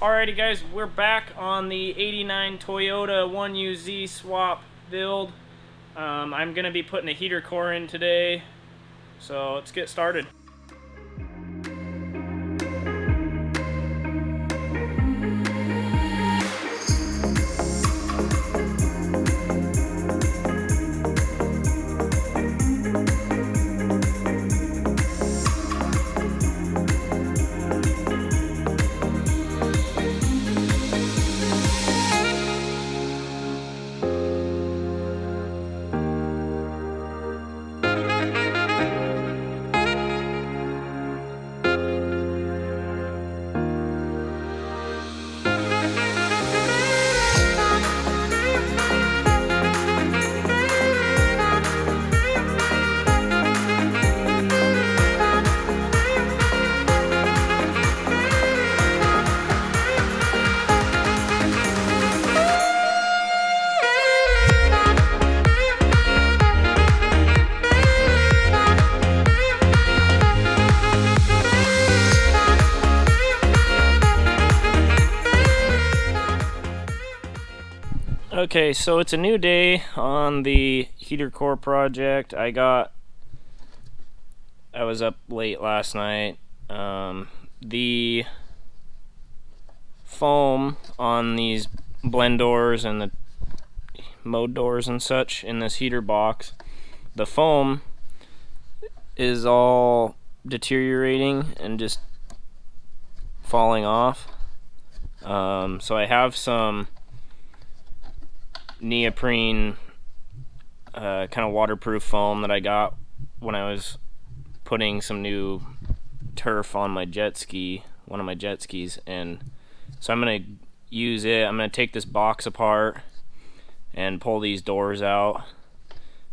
Alrighty guys, we're back on the 89 Toyota 1UZ swap build. I'm going to be putting a heater core in today, so let's get started. Okay, so it's a new day on the heater core project. I was up late last night. The foam on these blend doors and the mode doors and such in this heater box, the foam is all deteriorating and just falling off. So I have some Neoprene kind of waterproof foam that I got when I was putting some new turf on my jet ski, one of my jet skis, and so I'm going to use it. I'm going to take this box apart and pull these doors out,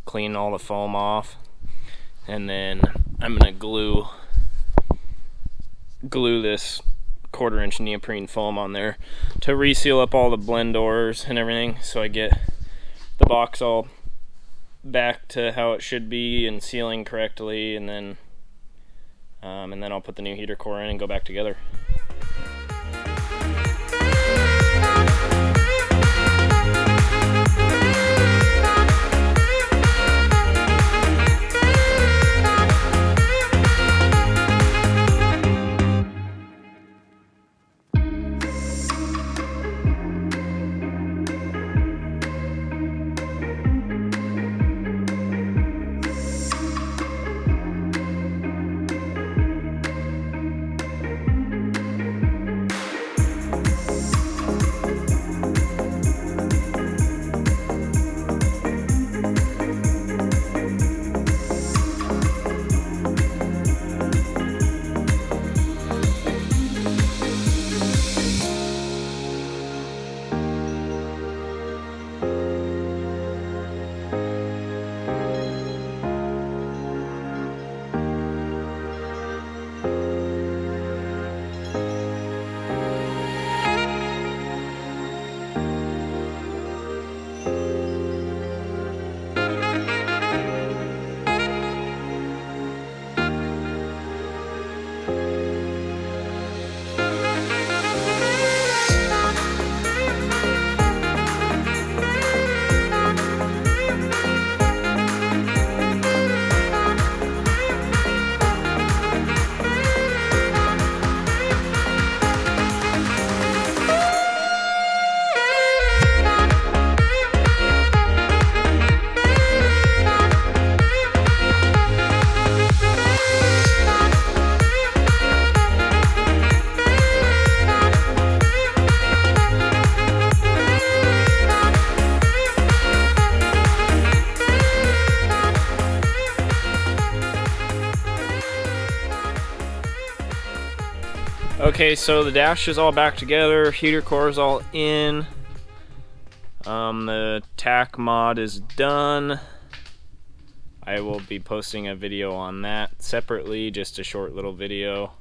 clean all the foam off, and then I'm going to glue this 1/4 inch neoprene foam on there to reseal up all the blend doors and everything, so I get the box all back to how it should be and sealing correctly, and then I'll put the new heater core in and go back together. Okay, so the dash is all back together, heater core is all in, the tack mod is done. I will be posting a video on that separately, just a short little video.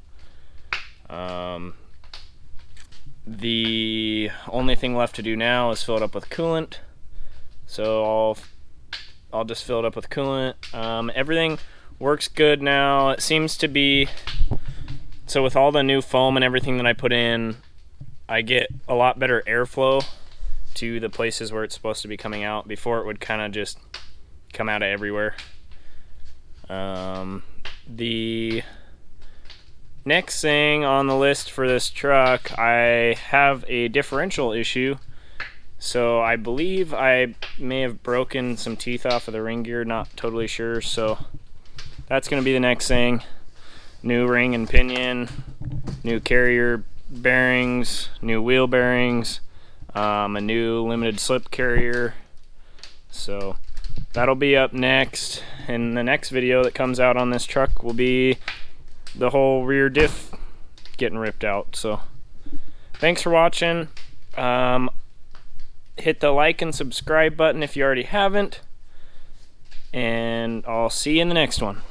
The only thing left to do now is fill it up with coolant, so I'll just fill it up with coolant. Everything works good now. It seems to be, so with all the new foam and everything that I put in, I get a lot better airflow to the places where it's supposed to be coming out. Before, it would kind of just come out of everywhere. The next thing on the list for this truck, I have a differential issue. So I believe I may have broken some teeth off of the ring gear, not totally sure. So that's going to be the next thing. New ring and pinion, new carrier bearings, new wheel bearings, a new limited slip carrier. So that'll be up next. And the next video that comes out on this truck will be the whole rear diff getting ripped out. So thanks for watching. Hit the like and subscribe button if you already haven't, and I'll see you in the next one.